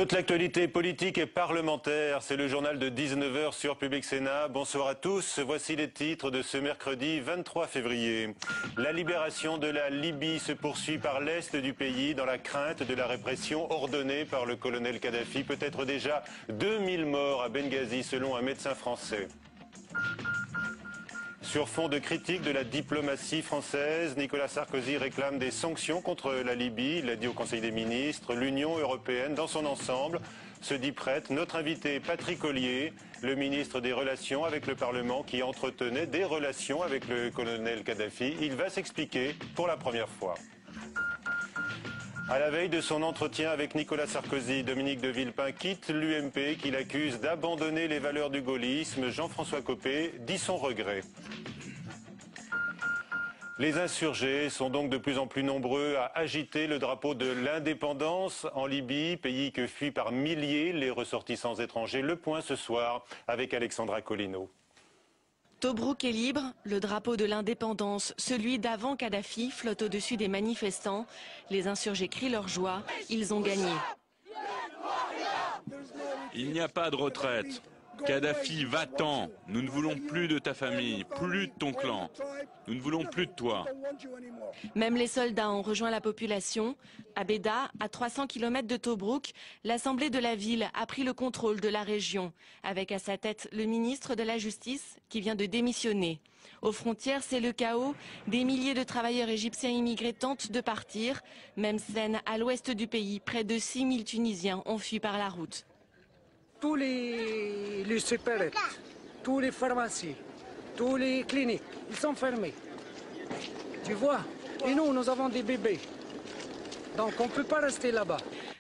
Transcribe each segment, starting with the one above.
Toute l'actualité politique et parlementaire, c'est le journal de 19 h sur Public Sénat. Bonsoir à tous, voici les titres de ce mercredi 23 février. La libération de la Libye se poursuit par l'est du pays dans la crainte de la répression ordonnée par le colonel Kadhafi. Peut-être déjà 2000 morts à Benghazi selon un médecin français. Sur fond de critique de la diplomatie française, Nicolas Sarkozy réclame des sanctions contre la Libye. Il l'a dit au Conseil des ministres. L'Union européenne, dans son ensemble, se dit prête. Notre invité, Patrick Ollier, le ministre des Relations avec le Parlement, qui entretenait des relations avec le colonel Kadhafi. Il va s'expliquer pour la première fois. À la veille de son entretien avec Nicolas Sarkozy, Dominique de Villepin quitte l'UMP qu'il accuse d'abandonner les valeurs du gaullisme. Jean-François Copé dit son regret. Les insurgés sont donc de plus en plus nombreux à agiter le drapeau de l'indépendance en Libye, pays que fuient par milliers les ressortissants étrangers. Le point ce soir avec Alexandra Colino. Tobrouk est libre, le drapeau de l'indépendance, celui d'avant Kadhafi, flotte au-dessus des manifestants. Les insurgés crient leur joie, ils ont gagné. Il n'y a pas de retraite. Kadhafi, va-t'en. Nous ne voulons plus de ta famille, plus de ton clan. Nous ne voulons plus de toi. Même les soldats ont rejoint la population. À Béda, à 300 km de Tobrouk, l'Assemblée de la ville a pris le contrôle de la région, avec à sa tête le ministre de la Justice qui vient de démissionner. Aux frontières, c'est le chaos. Des milliers de travailleurs égyptiens immigrés tentent de partir. Même scène à l'ouest du pays, près de 6000 Tunisiens ont fui par la route. Tous les supérettes, tous les pharmacies, tous les cliniques, ils sont fermés. Tu vois? Et nous avons des bébés. Donc on ne peut pas rester là-bas.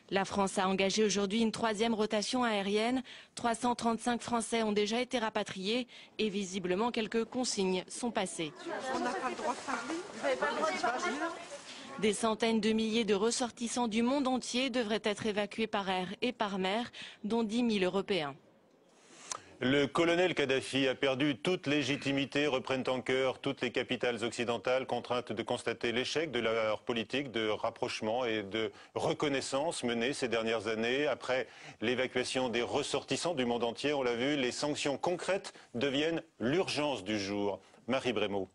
La France a engagé aujourd'hui une 3e rotation aérienne. 335 Français ont déjà été rapatriés et visiblement quelques consignes sont passées. On n'a pas le droit de parler. Vous n'avez pas le droit de parler? Des centaines de milliers de ressortissants du monde entier devraient être évacués par air et par mer, dont 10 000 Européens. Le colonel Kadhafi a perdu toute légitimité, reprennent en chœur toutes les capitales occidentales contraintes de constater l'échec de leur politique de rapprochement et de reconnaissance menée ces dernières années. Après l'évacuation des ressortissants du monde entier, on l'a vu, les sanctions concrètes deviennent l'urgence du jour. Marie Brémaud.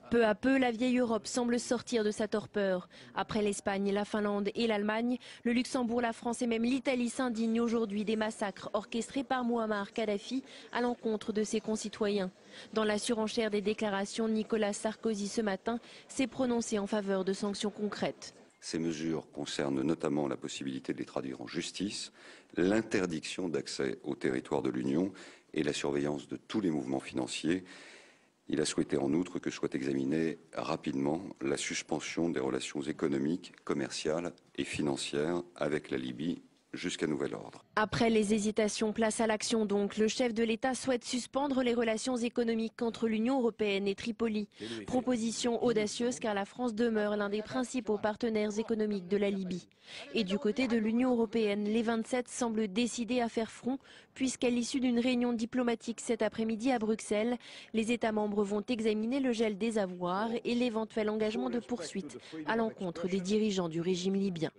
Peu à peu, la vieille Europe semble sortir de sa torpeur. Après l'Espagne, la Finlande et l'Allemagne, le Luxembourg, la France et même l'Italie s'indignent aujourd'hui des massacres orchestrés par Mouammar Kadhafi à l'encontre de ses concitoyens. Dans la surenchère des déclarations, Nicolas Sarkozy ce matin s'est prononcé en faveur de sanctions concrètes. Ces mesures concernent notamment la possibilité de les traduire en justice, l'interdiction d'accès au territoire de l'Union et la surveillance de tous les mouvements financiers. Il a souhaité en outre que soit examinée rapidement la suspension des relations économiques, commerciales et financières avec la Libye jusqu'à nouvel ordre. Après les hésitations, place à l'action donc. Le chef de l'État souhaite suspendre les relations économiques entre l'Union européenne et Tripoli. Proposition audacieuse car la France demeure l'un des principaux partenaires économiques de la Libye. Et du côté de l'Union européenne, les 27 semblent décidés à faire front puisqu'à l'issue d'une réunion diplomatique cet après-midi à Bruxelles, les États membres vont examiner le gel des avoirs et l'éventuel engagement de poursuites à l'encontre des dirigeants du régime libyen.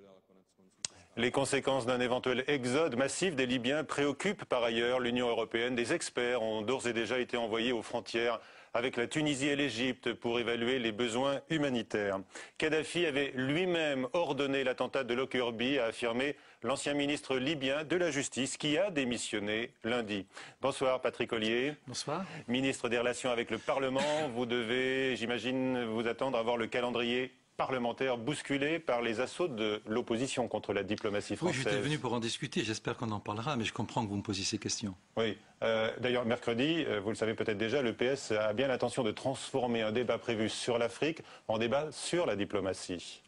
Les conséquences d'un éventuel exode massif des Libyens préoccupent par ailleurs l'Union européenne. Des experts ont d'ores et déjà été envoyés aux frontières avec la Tunisie et l'Égypte pour évaluer les besoins humanitaires. Kadhafi avait lui-même ordonné l'attentat de Lockerbie, a affirmé l'ancien ministre libyen de la Justice qui a démissionné lundi. Bonsoir Patrick Ollier. Bonsoir. Ministre des Relations avec le Parlement, vous devez, j'imagine, vous attendre à voir le calendrier parlementaire bousculé par les assauts de l'opposition contre la diplomatie française. Oui, j'étais venu pour en discuter, j'espère qu'on en parlera, mais je comprends que vous me posiez ces questions. Oui, d'ailleurs mercredi, vous le savez peut-être déjà, le PS a bien l'intention de transformer un débat prévu sur l'Afrique en débat sur la diplomatie.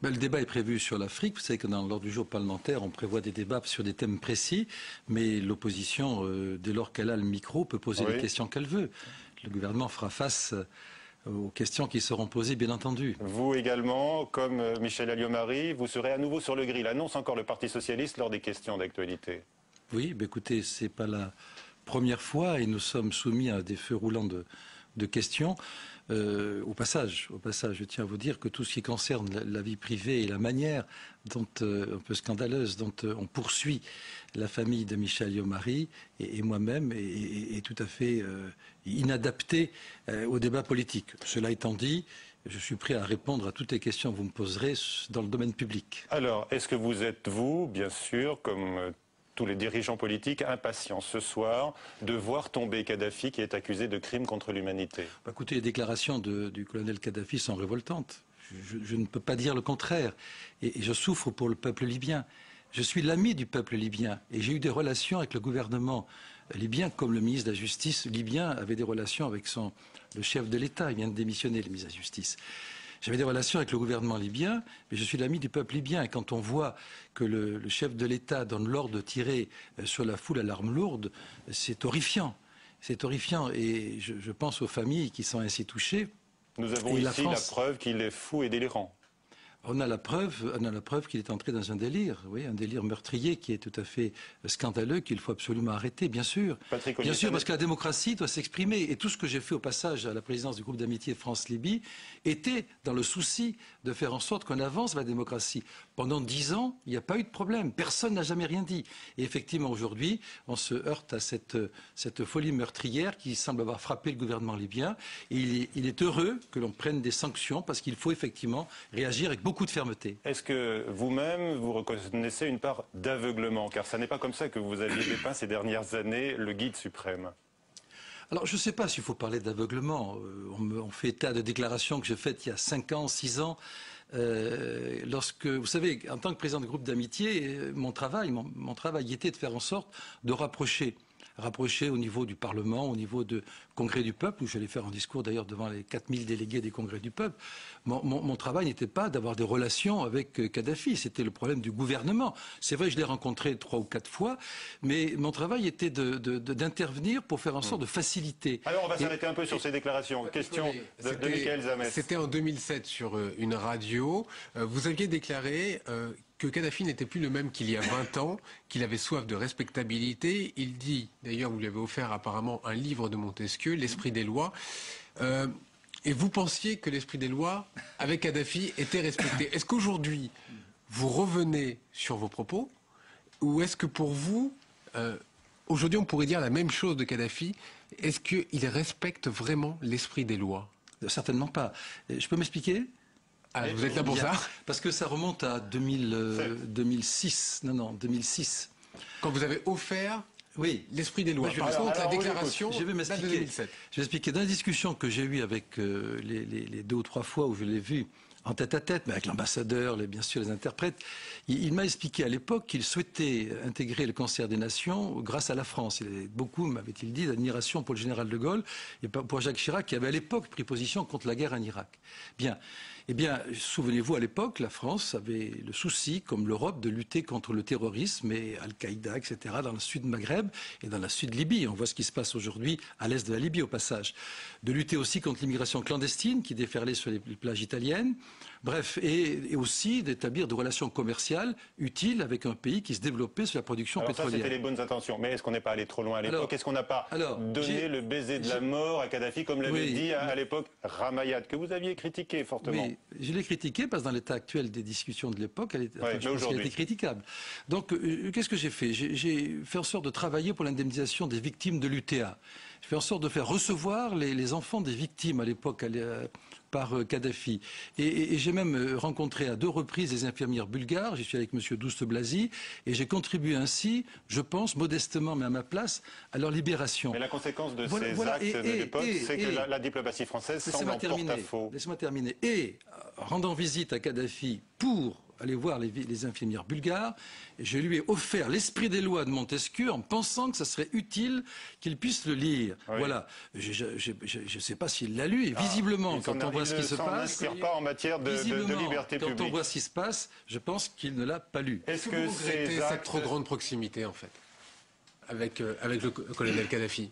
Ben, le débat est prévu sur l'Afrique. Vous savez que dans l'ordre du jour parlementaire, on prévoit des débats sur des thèmes précis, mais l'opposition, dès lors qu'elle a le micro, peut poser les questions qu'elle veut. Le gouvernement fera face aux questions qui seront posées, bien entendu. Vous également, comme Michel Alliot-Marie, vous serez à nouveau sur le grill. Annonce encore le Parti socialiste lors des questions d'actualité. Oui, ben écoutez, c'est pas la première fois et nous sommes soumis à des feux roulants de questions. Au passage, je tiens à vous dire que tout ce qui concerne la vie privée et la manière dont, un peu scandaleuse, dont on poursuit la famille de Michel Yomari et moi-même est tout à fait inadapté au débat politique. Cela étant dit, je suis prêt à répondre à toutes les questions que vous me poserez dans le domaine public. Alors, est-ce que vous êtes, vous, bien sûr, comme tous les dirigeants politiques, impatients ce soir de voir tomber Kadhafi qui est accusé de crimes contre l'humanité? Écoutez, les déclarations du colonel Kadhafi sont révoltantes. Je ne peux pas dire le contraire. Et je souffre pour le peuple libyen. Je suis l'ami du peuple libyen. Et j'ai eu des relations avec le gouvernement libyen, comme le ministre de la Justice libyen avait des relations avec le chef de l'État. Il vient de démissionner, le ministre de la Justice. J'avais des relations avec le gouvernement libyen, mais je suis l'ami du peuple libyen. Et quand on voit que le chef de l'État donne l'ordre de tirer sur la foule à l'arme lourde, c'est horrifiant. C'est horrifiant. Et je pense aux familles qui sont ainsi touchées. Nous avons ici la preuve qu'il est fou et délirant. On a la preuve qu'il est entré dans un délire, oui, un délire meurtrier qui est tout à fait scandaleux, qu'il faut absolument arrêter, bien sûr. Bien sûr, parce que la démocratie doit s'exprimer. Et tout ce que j'ai fait au passage à la présidence du groupe d'amitié France-Libye était dans le souci de faire en sorte qu'on avance vers la démocratie. Pendant 10 ans, il n'y a pas eu de problème. Personne n'a jamais rien dit. Et effectivement, aujourd'hui, on se heurte à cette folie meurtrière qui semble avoir frappé le gouvernement libyen. Et il est heureux que l'on prenne des sanctions parce qu'il faut effectivement réagir avec beaucoup de fermeté. Est-ce que vous-même, vous reconnaissez une part d'aveuglement? Car ce n'est pas comme ça que vous aviez dépeint ces dernières années le guide suprême. Alors, je ne sais pas s'il faut parler d'aveuglement. On fait état de déclarations que j'ai faites il y a 5 ans, 6 ans. Lorsque, vous savez, en tant que président du groupe d'amitié, mon travail était de faire en sorte de rapprocher au niveau du Parlement, au niveau du Congrès du peuple, où j'allais faire un discours d'ailleurs devant les 4000 délégués des Congrès du peuple. Mon travail n'était pas d'avoir des relations avec Kadhafi, c'était le problème du gouvernement. C'est vrai, je l'ai rencontré 3 ou 4 fois, mais mon travail était d'intervenir pour faire en sorte de faciliter. Alors on va s'arrêter un peu sur ces déclarations. Question de Michael Zamès. C'était en 2007 sur une radio. Vous aviez déclaré que Kadhafi n'était plus le même qu'il y a 20 ans, qu'il avait soif de respectabilité. Il dit, d'ailleurs, vous lui avez offert apparemment un livre de Montesquieu, L'Esprit des lois. Et vous pensiez que l'esprit des lois, avec Kadhafi, était respecté. Est-ce qu'aujourd'hui, vous revenez sur vos propos? Ou est-ce que pour vous, aujourd'hui, on pourrait dire la même chose de Kadhafi? Est-ce qu'il respecte vraiment l'esprit des lois? Certainement pas. Je peux m'expliquer? Ah, vous êtes là pour ça? Parce que ça remonte à 2006. Non, 2006. Quand vous avez offert l'esprit des lois. Par contre, la déclaration date de 2007. Je vais expliquer. Dans la discussion que j'ai eue avec les 2 ou 3 fois où je l'ai vu en tête-à-tête, mais avec l'ambassadeur, bien sûr les interprètes, il m'a expliqué à l'époque qu'il souhaitait intégrer le concert des nations grâce à la France. Et beaucoup, m'avait-il dit, d'admiration pour le général de Gaulle et pour Jacques Chirac, qui avait à l'époque pris position contre la guerre en Irak. Bien. Eh bien, souvenez-vous, à l'époque, la France avait le souci, comme l'Europe, de lutter contre le terrorisme et Al-Qaïda, etc., dans le sud Maghreb et dans le sud Libye. On voit ce qui se passe aujourd'hui à l'est de la Libye, au passage. De lutter aussi contre l'immigration clandestine qui déferlait sur les plages italiennes. Bref, et aussi d'établir des relations commerciales utiles avec un pays qui se développait sur la production pétrolière. Ça, c'était les bonnes intentions. Mais est-ce qu'on n'est pas allé trop loin à l'époque? Est-ce qu'on n'a pas donné le baiser de la mort à Kadhafi, comme l'avait dit à l'époque Ramayad, que vous aviez critiqué fortement? Oui, je l'ai critiqué parce que dans l'état actuel des discussions de l'époque, elle était critiquable. Donc, qu'est-ce que j'ai fait? J'ai fait en sorte de travailler pour l'indemnisation des victimes de l'UTA. J'ai fait en sorte de faire recevoir les enfants des victimes à l'époque par Kadhafi. Et j'ai même rencontré à 2 reprises des infirmières bulgares. J'y suis avec M. Douste-Blazy. Et j'ai contribué ainsi, je pense, modestement, mais à ma place, à leur libération. Mais la conséquence de ces actes de l'époque, c'est que la diplomatie française semble en porte-à-faux. Laissez-moi terminer. Et, rendant visite à Kadhafi pour aller voir les infirmières bulgares, je lui ai offert l'esprit des lois de Montesquieu en pensant que ça serait utile qu'il puisse le lire. Oui. Voilà. Je ne sais pas s'il l'a lu, et visiblement, quand on voit ce qui se passe... pas en matière de liberté publique. Quand on voit ce qui se passe, je pense qu'il ne l'a pas lu. Est-ce que vous regrettez cette trop grande proximité, en fait, avec le colonel Kadhafi?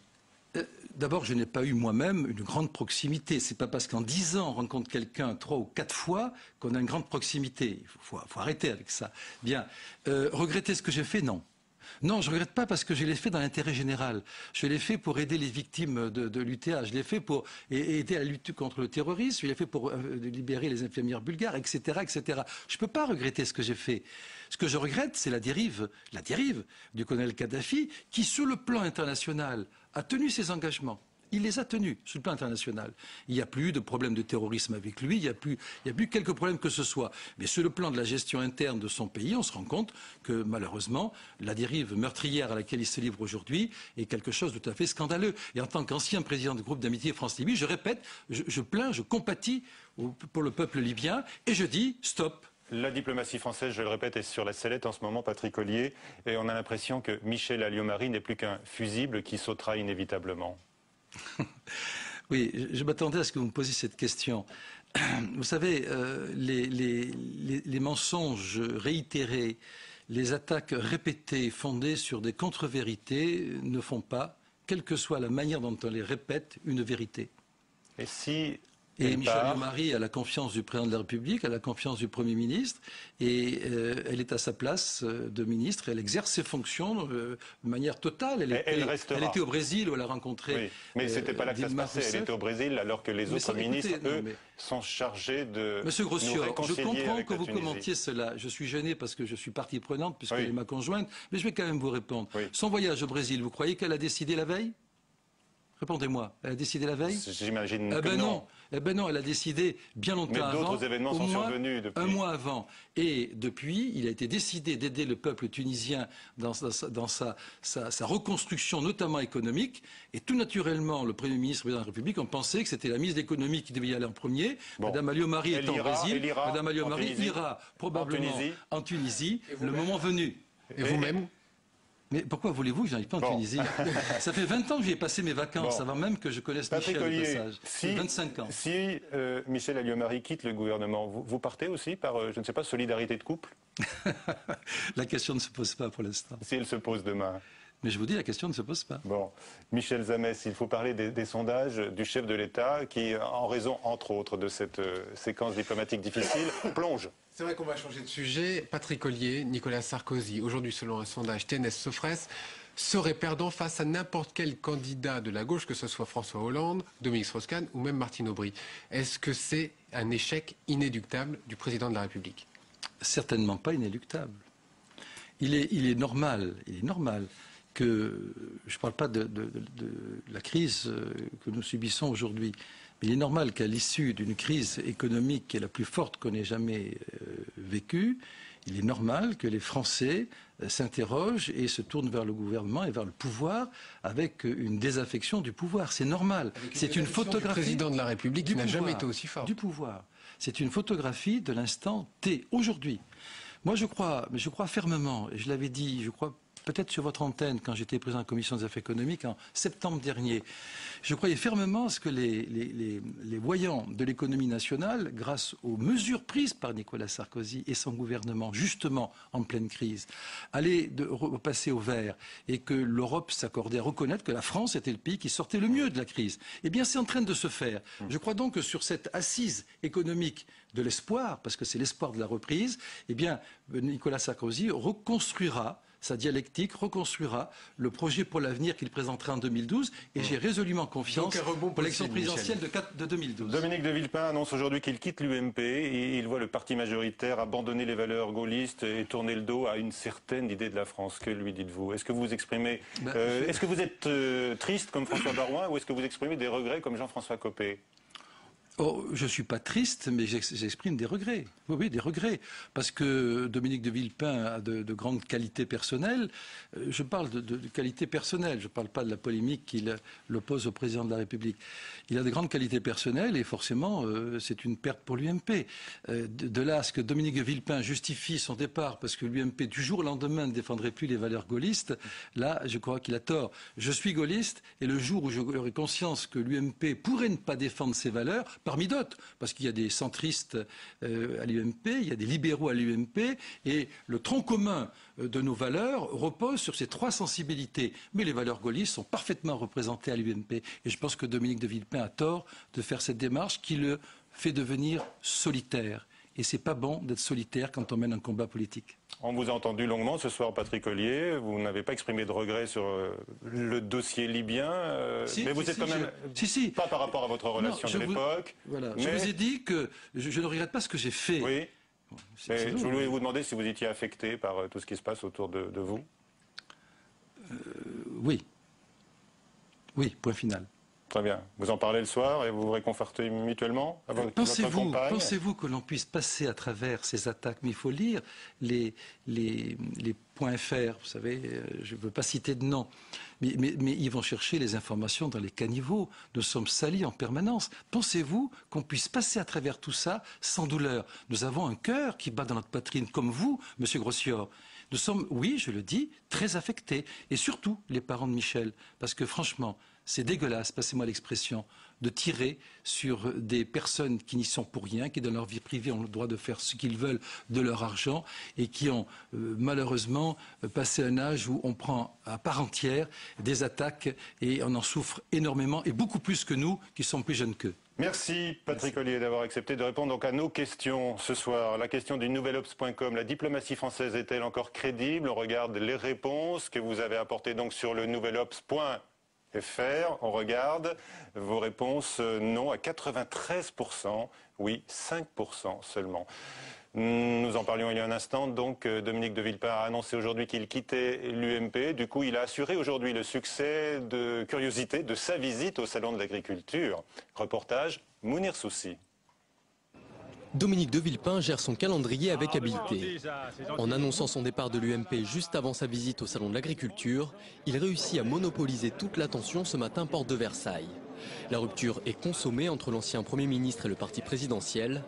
D'abord, je n'ai pas eu moi-même une grande proximité. C'est pas parce qu'en 10 ans on rencontre quelqu'un 3 ou 4 fois qu'on a une grande proximité. Il faut arrêter avec ça. Bien. Regretter ce que j'ai fait, non. Non, je ne regrette pas parce que je l'ai fait dans l'intérêt général. Je l'ai fait pour aider les victimes de l'UTA. Je l'ai fait pour aider à la lutte contre le terrorisme. Je l'ai fait pour libérer les infirmières bulgares, etc., etc. Je ne peux pas regretter ce que j'ai fait. Ce que je regrette, c'est la dérive du colonel Kadhafi qui, sur le plan international, a tenu ses engagements. Il les a tenus sur le plan international. Il n'y a plus de problème de terrorisme avec lui, il n'y a plus quelques problèmes que ce soit. Mais sur le plan de la gestion interne de son pays, on se rend compte que malheureusement, la dérive meurtrière à laquelle il se livre aujourd'hui est quelque chose de tout à fait scandaleux. Et en tant qu'ancien président du groupe d'amitié France-Libye, je répète, je plains, je compatis pour le peuple libyen et je dis stop. La diplomatie française, je le répète, est sur la sellette en ce moment, Patrick Ollier, et on a l'impression que Michel Alliot-Marie n'est plus qu'un fusible qui sautera inévitablement. Oui, je m'attendais à ce que vous me posiez cette question. Vous savez, les mensonges réitérés, les attaques répétées fondées sur des contre-vérités ne font pas, quelle que soit la manière dont on les répète, une vérité. Et si... Et Michel Alliot-Marie a la confiance du président de la République, a la confiance du Premier ministre, et elle est à sa place de ministre. Elle exerce ses fonctions de manière totale. Elle était au Brésil où elle a rencontré. Oui, mais c'était pas là que ça se passait. Elle était au Brésil alors que les autres ministres, eux, sont chargés de. Monsieur Grossior, je comprends que vous commentiez cela. Je suis gêné parce que je suis partie prenante puisqu'elle est ma conjointe, mais je vais quand même vous répondre. Oui. Son voyage au Brésil, vous croyez qu'elle a décidé la veille ? Répondez-moi, elle a décidé la veille ? J'imagine que non. Eh ben non, elle a décidé bien longtemps avant. Mais d'autres événements sont survenus depuis. Un mois avant. Et depuis, il a été décidé d'aider le peuple tunisien dans sa reconstruction, notamment économique. Et tout naturellement, le Premier ministre et le président de la République ont pensé que c'était la ministre de l'économie qui devait y aller en premier. Bon. Madame Alliot-Marie est au Brésil. Madame Alliot-Marie ira probablement en Tunisie le moment venu. Et vous-même ? Mais pourquoi voulez-vous que je n'aille pas en Tunisie? Ça fait 20 ans que j'y ai passé mes vacances, avant même que je connaisse Michel au passage. 25 ans. Si Michel Alliot-Marie quitte le gouvernement, vous partez aussi par, je ne sais pas, solidarité de couple? La question ne se pose pas pour l'instant. Si elle se pose demain. Mais je vous dis, la question ne se pose pas. Bon. Michel Zamès, il faut parler des sondages du chef de l'État qui, en raison, entre autres, de cette séquence diplomatique difficile, plonge. C'est vrai qu'on va changer de sujet. Patrick Ollier, Nicolas Sarkozy, aujourd'hui, selon un sondage TNS-Sofres, serait perdant face à n'importe quel candidat de la gauche, que ce soit François Hollande, Dominique Strauss-Kahn ou même Martine Aubry. Est-ce que c'est un échec inéluctable du président de la République? Certainement pas inéluctable. Il est normal que, je ne parle pas de la crise que nous subissons aujourd'hui, mais il est normal qu'à l'issue d'une crise économique qui est la plus forte qu'on ait jamais vécue, il est normal que les Français s'interrogent et se tournent vers le gouvernement et vers le pouvoir avec une désaffection du pouvoir. C'est normal. C'est une photographie du président de la République qui n'a jamais été aussi fort. Du pouvoir. C'est une photographie de l'instant T, aujourd'hui. Moi, je crois fermement, et je l'avais dit, je crois peut-être sur votre antenne, quand j'étais président de la Commission des affaires économiques en septembre dernier, je croyais fermement à ce que les voyants de l'économie nationale, grâce aux mesures prises par Nicolas Sarkozy et son gouvernement, justement en pleine crise, allaient repasser au vert et que l'Europe s'accordait à reconnaître que la France était le pays qui sortait le mieux de la crise. Eh bien, c'est en train de se faire. Je crois donc que sur cette assise économique de l'espoir, parce que c'est l'espoir de la reprise, eh bien, Nicolas Sarkozy reconstruira sa dialectique, reconstruira le projet pour l'avenir qu'il présentera en 2012 et j'ai résolument confiance pour l'élection présidentielle de 2012. Dominique de Villepin annonce aujourd'hui qu'il quitte l'UMP et il voit le parti majoritaire abandonner les valeurs gaullistes et tourner le dos à une certaine idée de la France. Que lui dites-vous? Est-ce que vous exprimez, est-ce que vous êtes triste comme François Baroin ou est-ce que vous exprimez des regrets comme Jean-François Copé? Oh, je ne suis pas triste, mais j'exprime des regrets. Oui, des regrets. Parce que Dominique de Villepin a de grandes qualités personnelles. Je parle de qualités personnelles. Je ne parle pas de la polémique qu'il oppose au président de la République. Il a de grandes qualités personnelles et forcément, c'est une perte pour l'UMP. De là à ce que Dominique de Villepin justifie son départ parce que l'UMP, du jour au lendemain, ne défendrait plus les valeurs gaullistes, là, je crois qu'il a tort. Je suis gaulliste et le jour où j'aurai conscience que l'UMP pourrait ne pas défendre ses valeurs, parmi d'autres, parce qu'il y a des centristes à l'UMP, il y a des libéraux à l'UMP, et le tronc commun de nos valeurs repose sur ces trois sensibilités. Mais les valeurs gaullistes sont parfaitement représentées à l'UMP. Et je pense que Dominique de Villepin a tort de faire cette démarche qui le fait devenir solitaire. et c'est pas bon d'être solitaire quand on mène un combat politique. On vous a entendu longuement ce soir, Patrick Ollier. Vous n'avez pas exprimé de regret sur le dossier libyen, mais vous êtes quand même pas par rapport à votre relation de l'époque. Voilà. Je vous ai dit que je ne regrette pas ce que j'ai fait. Oui. Mais je voulais vous demander si vous étiez affecté par tout ce qui se passe autour de vous. Oui. Oui, point final. Très bien. Vous en parlez le soir et vous vous réconfortez mutuellement à votre compagne. Pensez-vous que l'on puisse passer à travers ces attaques? Mais il faut lire les points .fr, vous savez, je ne veux pas citer de nom, mais ils vont chercher les informations dans les caniveaux. Nous sommes salis en permanence. Pensez-vous qu'on puisse passer à travers tout ça sans douleur? Nous avons un cœur qui bat dans notre poitrine, comme vous, Monsieur Grossior. Nous sommes, oui, je le dis, très affectés. Et surtout, les parents de Michel. Parce que franchement, c'est dégueulasse, passez-moi l'expression, de tirer sur des personnes qui n'y sont pour rien, qui dans leur vie privée ont le droit de faire ce qu'ils veulent de leur argent et qui ont malheureusement passé un âge où on prend à part entière des attaques et on en souffre énormément et beaucoup plus que nous qui sommes plus jeunes qu'eux. Merci Patrick Ollier d'avoir accepté de répondre donc à nos questions ce soir. La question du nouvelobs.com, la diplomatie française est-elle encore crédible? On regarde les réponses que vous avez apportées donc sur le nouvelobs.fr. On regarde vos réponses non à 93%, oui 5% seulement. Nous en parlions il y a un instant, donc Dominique de Villepin a annoncé aujourd'hui qu'il quittait l'UMP. Du coup, il a assuré aujourd'hui le succès de curiosité de sa visite au Salon de l'Agriculture. Reportage Mounir Soussi. Dominique de Villepin gère son calendrier avec habileté. En annonçant son départ de l'UMP juste avant sa visite au Salon de l'Agriculture, il réussit à monopoliser toute l'attention ce matin porte de Versailles. La rupture est consommée entre l'ancien Premier ministre et le parti présidentiel.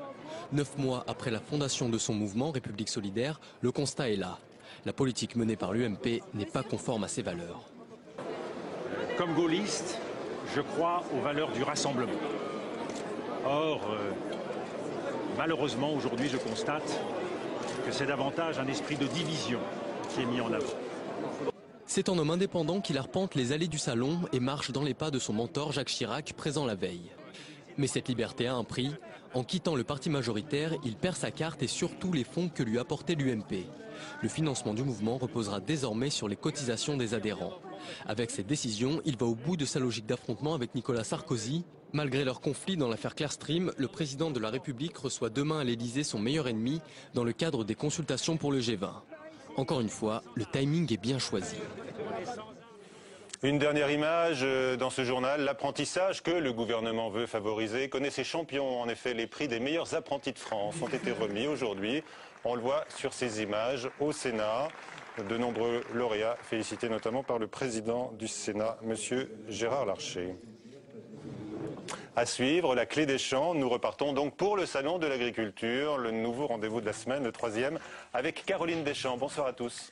9 mois après la fondation de son mouvement République solidaire, le constat est là. La politique menée par l'UMP n'est pas conforme à ses valeurs. Comme gaulliste, je crois aux valeurs du rassemblement. Or, malheureusement, aujourd'hui, je constate que c'est davantage un esprit de division qui est mis en avant. C'est un homme indépendant qui arpente les allées du salon et marche dans les pas de son mentor Jacques Chirac, présent la veille. Mais cette liberté a un prix. En quittant le parti majoritaire, il perd sa carte et surtout les fonds que lui apportait l'UMP. Le financement du mouvement reposera désormais sur les cotisations des adhérents. Avec cette décision, il va au bout de sa logique d'affrontement avec Nicolas Sarkozy. Malgré leur conflit dans l'affaire Clearstream, le président de la République reçoit demain à l'Elysée son meilleur ennemi dans le cadre des consultations pour le G20. Encore une fois, le timing est bien choisi. Une dernière image dans ce journal, l'apprentissage que le gouvernement veut favoriser connaît ses champions. En effet, les prix des meilleurs apprentis de France ont été remis aujourd'hui. On le voit sur ces images au Sénat. De nombreux lauréats félicités notamment par le président du Sénat, M. Gérard Larcher. À suivre, la clé des champs. Nous repartons donc pour le Salon de l'Agriculture, le nouveau rendez-vous de la semaine, le 3e, avec Caroline Deschamps. Bonsoir à tous.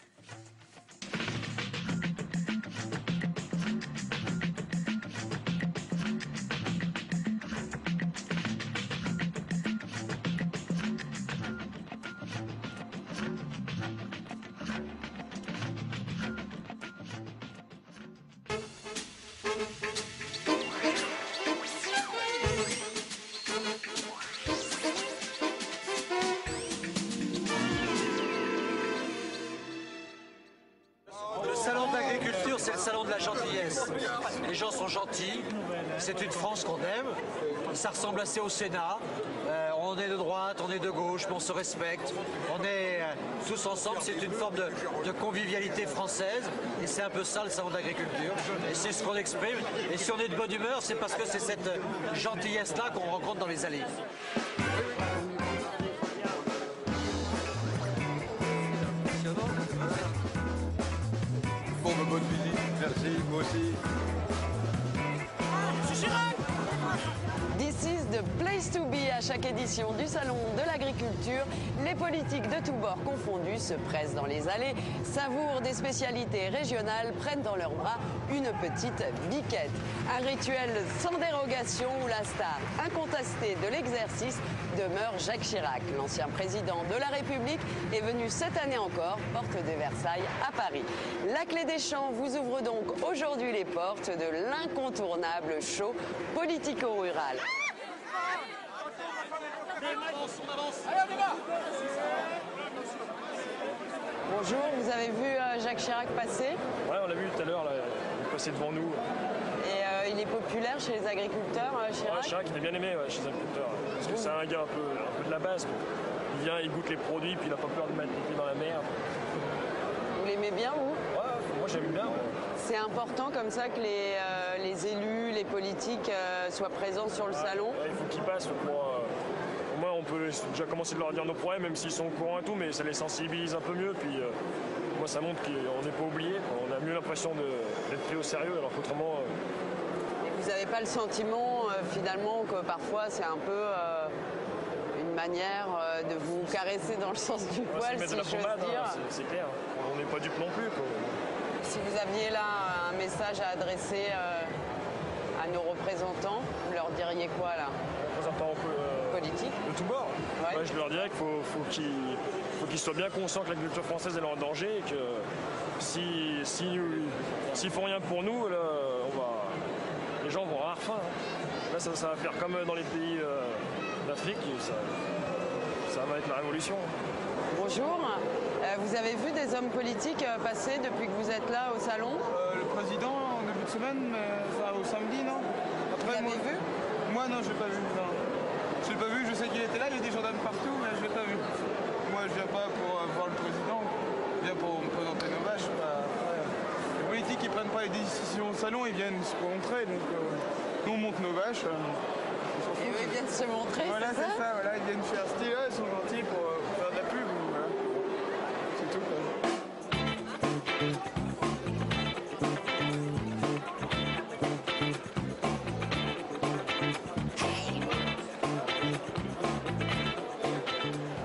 C'est le salon de la gentillesse. Les gens sont gentils, c'est une France qu'on aime, ça ressemble assez au Sénat. On est de droite, on est de gauche, mais on se respecte. On est tous ensemble, c'est une forme de convivialité française. Et c'est un peu ça le salon de l'agriculture. Et c'est ce qu'on exprime. Et si on est de bonne humeur, c'est parce que c'est cette gentillesse-là qu'on rencontre dans les allées. Bonne visite, merci, moi aussi. This is the place to be à chaque édition du Salon de l'Agriculture. Les politiques de tous bords confondus se pressent dans les allées, savourent des spécialités régionales, prennent dans leurs bras une petite biquette. Un rituel sans dérogation où la star incontestée de l'exercice demeure Jacques Chirac. L'ancien président de la République est venu cette année encore, porte de Versailles à Paris. La Clé des Champs vous ouvre donc aujourd'hui les portes de l'incontournable show politico-rural. Bonjour, vous avez vu Jacques Chirac passer? Ouais, on l'a vu tout à l'heure, il est passé devant nous. Et il est populaire chez les agriculteurs, Chirac? Ouais, Chirac, il est bien aimé chez les agriculteurs. Parce que c'est un gars un peu de la base. Il vient, il goûte les produits, puis il n'a pas peur de mettre les pieds dans la mer. Vous l'aimez bien, vous? Ouais, moi j'aime bien. Ouais. C'est important comme ça que les élus, les politiques soient présents sur le salon? Ouais, il faut qu'ils passent. Au moins, on peut déjà commencer de leur dire nos problèmes, même s'ils sont au courant et tout, mais ça les sensibilise un peu mieux. Puis moi, ça montre qu'on n'est pas oublié. On a mieux l'impression d'être pris au sérieux, alors qu'autrement... Vous n'avez pas le sentiment, finalement, que parfois c'est un peu une manière de vous caresser dans le sens du poil, si j'ose dire? C'est clair. On n'est pas dupes non plus, quoi. Si vous aviez là un message à adresser à nos représentants, vous leur diriez quoi, là? Représentants politiques de tous bords. Ouais. Ouais, je leur dirais qu'il faut qu'ils soient bien conscients que l'agriculture française est en danger et que s'ils font rien pour nous, là, les gens vont avoir faim. Hein. Là, ça va faire comme dans les pays d'Afrique, ça va être la révolution. Bonjour, vous avez vu des hommes politiques passer depuis que vous êtes là au salon? Le président en début de semaine, au samedi, non? Après, vous l'avez vu? Moi non, je l'ai pas vu. Non. Je l'ai pas vu, je sais qu'il était là, il y a des gendarmes partout, mais je l'ai pas vu. Moi je viens pas pour voir le président, je viens pour me présenter nos vaches. Les politiques qui prennent pas les décisions au salon, ils viennent se montrer, donc nous on monte nos vaches. Et eux ils viennent se montrer, voilà, c'est ça? Voilà, ils viennent faire style, ils sont gentils pour faire de la pub. Voilà. C'est tout. Quoi.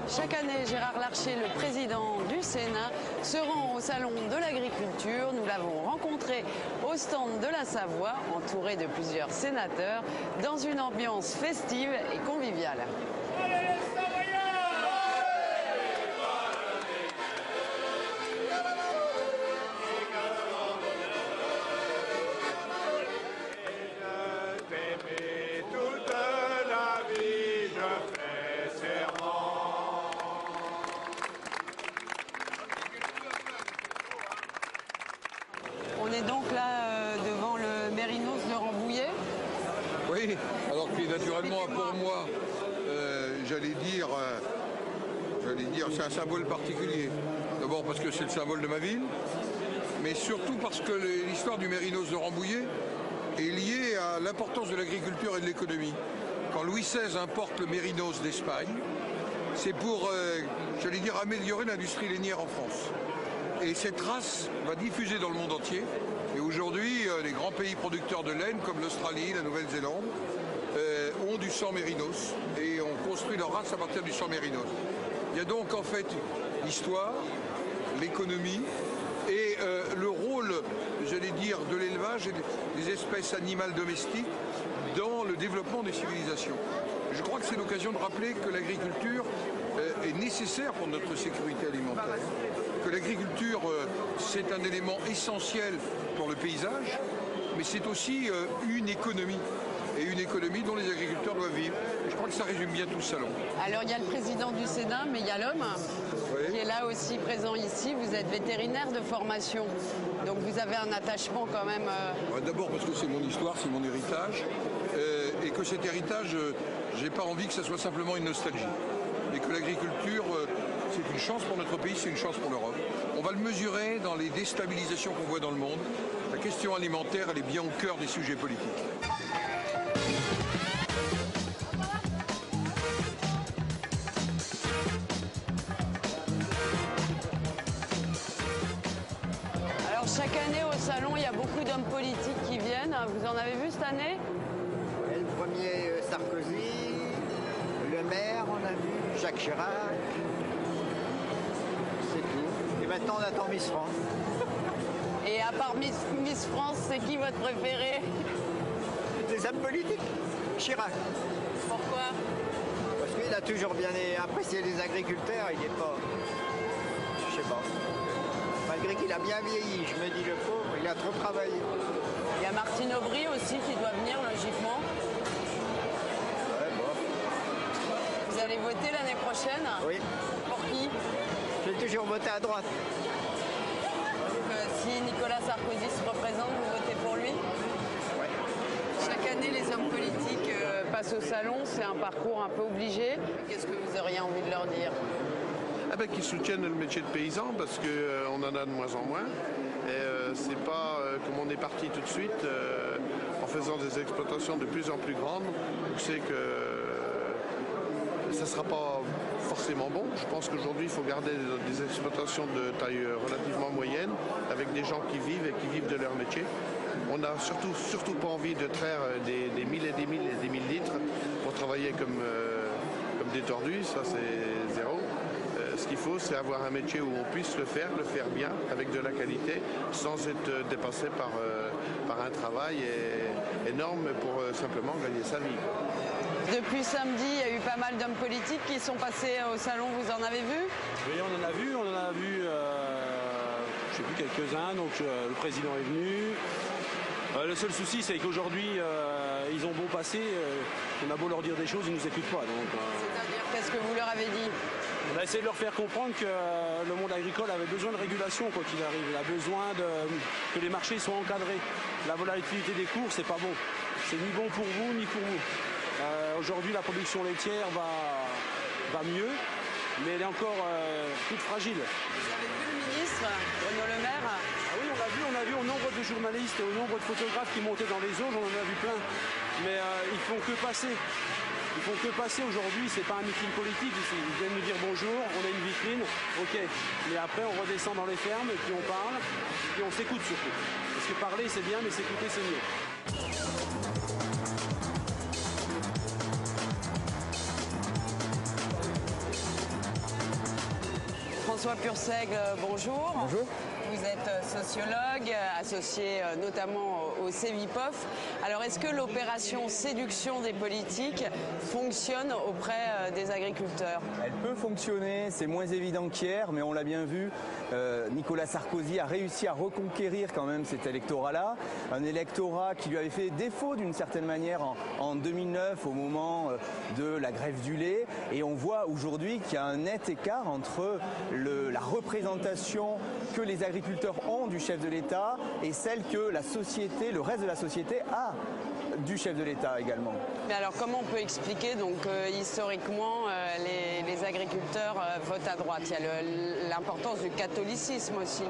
Chaque année, Gérard Larcher, le président du Sénat, se rend au Salon de l'Agriculture. Nous l'avons rencontré au stand de la Savoie, entouré de plusieurs sénateurs, dans une ambiance festive et conviviale. On est donc là devant le Mérinos de Rambouillet. Oui, alors que naturellement pour moi, j'allais dire, c'est un symbole particulier. D'abord parce que c'est le symbole de ma ville, mais surtout parce que l'histoire du Mérinos de Rambouillet est liée à l'importance de l'agriculture et de l'économie. Quand Louis XVI importe le Mérinos d'Espagne, c'est pour, j'allais dire, améliorer l'industrie lainière en France. Et cette race va diffuser dans le monde entier. Et aujourd'hui, les grands pays producteurs de laine, comme l'Australie, la Nouvelle-Zélande, ont du sang mérinos et ont construit leur race à partir du sang mérinos. Il y a donc en fait l'histoire, l'économie et le rôle, j'allais dire, de l'élevage et des espèces animales domestiques dans le développement des civilisations. Je crois que c'est l'occasion de rappeler que l'agriculture est nécessaire pour notre sécurité alimentaire, que l'agriculture c'est un élément essentiel pour le paysage, mais c'est aussi une économie, et une économie dont les agriculteurs doivent vivre. Et je crois que ça résume bien tout le salon. Alors il y a le président du Sénat, mais il y a l'homme qui est là aussi présent ici. Vous êtes vétérinaire de formation, donc vous avez un attachement quand même... D'abord parce que c'est mon histoire, c'est mon héritage, et que cet héritage, j'ai pas envie que ça soit simplement une nostalgie. Et que l'agriculture, c'est une chance pour notre pays, c'est une chance pour l'Europe. On va le mesurer dans les déstabilisations qu'on voit dans le monde. La question alimentaire, elle est bien au cœur des sujets politiques. Alors chaque année au salon, il y a beaucoup d'hommes politiques qui viennent. Vous en avez vu cette année? Le premier Sarkozy, le maire, on a vu, Jacques Chirac. C'est tout. Et maintenant on attend Miss France. Et à part Miss France, c'est qui votre préféré? Des hommes politiques. Chirac. Pourquoi? Parce qu'il a toujours bien apprécié les agriculteurs, il n'est pas... Je sais pas. Malgré qu'il a bien vieilli, je me dis le pauvre, il a trop travaillé. Il y a Martine Aubry aussi qui doit venir logiquement. Ouais, bon. Vous allez voter l'année prochaine? Oui. Pour qui? Je vais toujours voter à droite. Si Nicolas Sarkozy se représente, vous votez pour lui? Ouais. Chaque année, les hommes politiques passent au salon. C'est un parcours un peu obligé. Qu'est-ce que vous auriez envie de leur dire? Qu'ils soutiennent le métier de paysan parce qu'on en a de moins en moins. Et c'est pas comme on est parti tout de suite en faisant des exploitations de plus en plus grandes. C'est que ça ne sera pas forcément bon. Je pense qu'aujourd'hui, il faut garder des exploitations de taille relativement moyenne avec des gens qui vivent et qui vivent de leur métier. On n'a surtout pas envie de traire des mille et des mille et des mille litres pour travailler comme des tordus. Ça, c'est zéro. Ce qu'il faut, c'est avoir un métier où on puisse le faire bien, avec de la qualité, sans être dépassé par un travail énorme pour simplement gagner sa vie. Depuis samedi, il y a eu pas mal d'hommes politiques qui sont passés au salon, vous en avez vu? Oui, on en a vu, je sais plus, quelques-uns, donc le président est venu. Le seul souci, c'est qu'aujourd'hui, ils ont beau passer, on a beau leur dire des choses, ils ne nous écoutent pas. C'est-à-dire, qu'est-ce que vous leur avez dit? On a essayé de leur faire comprendre que le monde agricole avait besoin de régulation quoi qu'il arrive. Il a besoin que les marchés soient encadrés. La volatilité des cours, c'est pas bon. C'est ni bon pour vous, ni pour nous. Aujourd'hui, la production laitière va mieux, mais elle est encore toute fragile. Vous avez vu le ministre, Bruno Le Maire? Ah oui, on a vu au nombre de journalistes et au nombre de photographes qui montaient dans les auges, on en a vu plein. Mais ils font que passer. Ils font que passer aujourd'hui, c'est pas un meeting politique ici. Ils viennent nous dire bonjour, on a une vitrine, ok. Mais après on redescend dans les fermes et puis on parle, et puis on s'écoute surtout. Parce que parler c'est bien, mais s'écouter c'est mieux. François Purseigle, bonjour. Bonjour. Vous êtes sociologue, associé notamment au CEVIPOF. Alors est-ce que l'opération séduction des politiques fonctionne auprès des agriculteurs? Elle peut fonctionner, c'est moins évident qu'hier, mais on l'a bien vu. Nicolas Sarkozy a réussi à reconquérir quand même cet électorat-là. Un électorat qui lui avait fait défaut d'une certaine manière en 2009 au moment de la grève du lait. Et on voit aujourd'hui qu'il y a un net écart entre la représentation que les agriculteurs ont du chef de l'État et celle que la société, le reste de la société a du chef de l'État également. Mais alors comment on peut expliquer donc historiquement les agriculteurs votent à droite? Il y a l'importance du catholicisme aussi.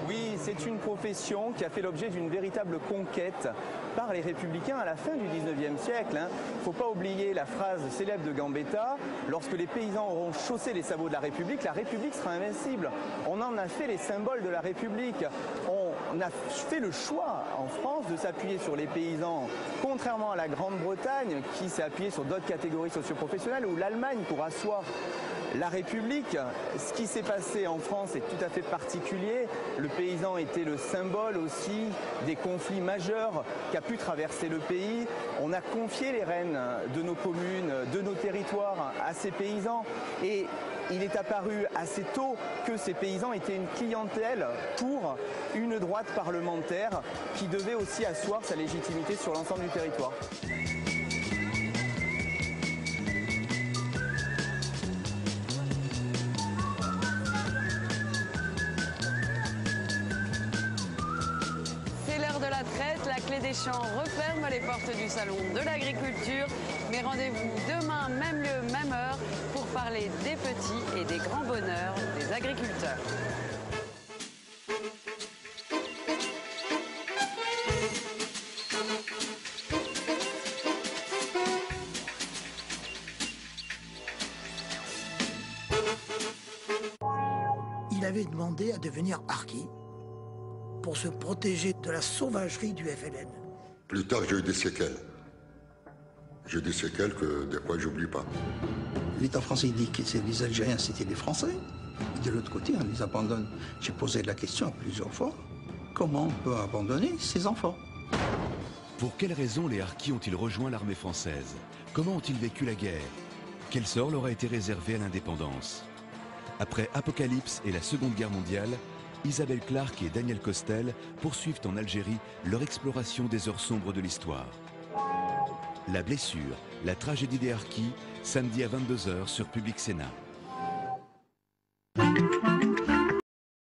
Oui, c'est une profession qui a fait l'objet d'une véritable conquête par les républicains à la fin du 19e siècle. Il ne faut pas oublier la phrase célèbre de Gambetta, lorsque les paysans auront chaussé les sabots de la République sera invincible. On en a fait les symboles de la République. On a fait le choix en France de s'appuyer sur les paysans, contrairement à la Grande-Bretagne qui s'est appuyée sur d'autres catégories socio-professionnelles, ou l'Allemagne pour asseoir la République. Ce qui s'est passé en France est tout à fait particulier. Le paysan était le symbole aussi des conflits majeurs qu'a pu traverser le pays. On a confié les rênes de nos communes, de nos territoires à ces paysans. Et il est apparu assez tôt que ces paysans étaient une clientèle pour une droite parlementaire qui devait aussi asseoir sa légitimité sur l'ensemble du territoire. La Clé des Champs referme les portes du salon de l'agriculture. Mais rendez-vous demain, même lieu, même heure, pour parler des petits et des grands bonheurs des agriculteurs. Il avait demandé à devenir harki pour se protéger de la sauvagerie du FLN. Plus tard, j'ai eu des séquelles. J'ai des séquelles que des fois, j'oublie pas. L'État français dit que les Algériens, c'était des Français. De l'autre côté, on les abandonne. J'ai posé la question plusieurs fois. Comment on peut abandonner ses enfants? Pour quelles raisons les harkis ont-ils rejoint l'armée française? Comment ont-ils vécu la guerre? Quel sort leur a été réservé à l'indépendance? Après Apocalypse et la Seconde Guerre mondiale, Isabelle Clarke et Daniel Costel poursuivent en Algérie leur exploration des heures sombres de l'histoire. La blessure, la tragédie des harkis, samedi à 22 h sur Public Sénat.